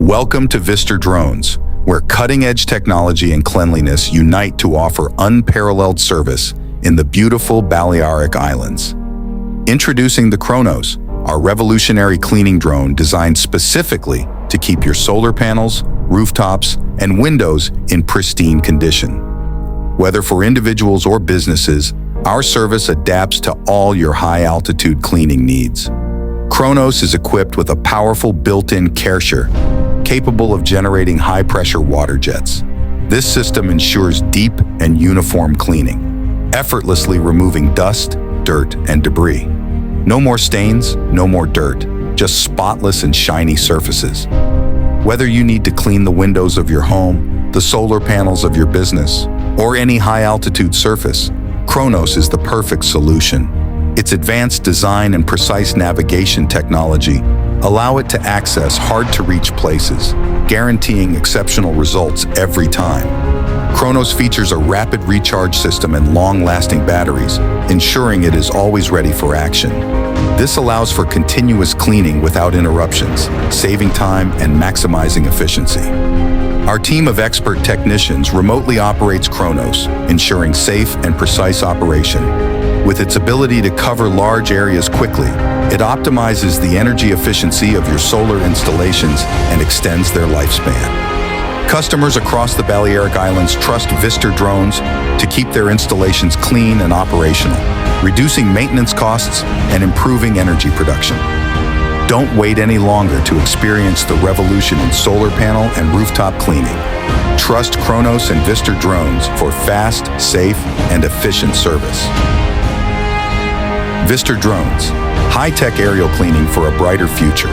Welcome to Vister Drones, where cutting-edge technology and cleanliness unite to offer unparalleled service in the beautiful Balearic Islands. Introducing the Kronos, our revolutionary cleaning drone designed specifically to keep your solar panels, rooftops, and windows in pristine condition. Whether for individuals or businesses, our service adapts to all your high-altitude cleaning needs. Kronos is equipped with a powerful built-in Kärcher, capable of generating high-pressure water jets. This system ensures deep and uniform cleaning, effortlessly removing dust, dirt, and debris. No more stains, no more dirt, just spotless and shiny surfaces. Whether you need to clean the windows of your home, the solar panels of your business, or any high-altitude surface, Kronos is the perfect solution. Its advanced design and precise navigation technology allow it to access hard-to-reach places, guaranteeing exceptional results every time. Kronos features a rapid recharge system and long-lasting batteries, ensuring it is always ready for action. This allows for continuous cleaning without interruptions, saving time and maximizing efficiency. Our team of expert technicians remotely operates Kronos, ensuring safe and precise operation. With its ability to cover large areas quickly, it optimizes the energy efficiency of your solar installations and extends their lifespan. Customers across the Balearic Islands trust Vister drones to keep their installations clean and operational, reducing maintenance costs and improving energy production. Don't wait any longer to experience the revolution in solar panel and rooftop cleaning. Trust Kronos and Vister drones for fast, safe, and efficient service. Vister drones, high-tech aerial cleaning for a brighter future.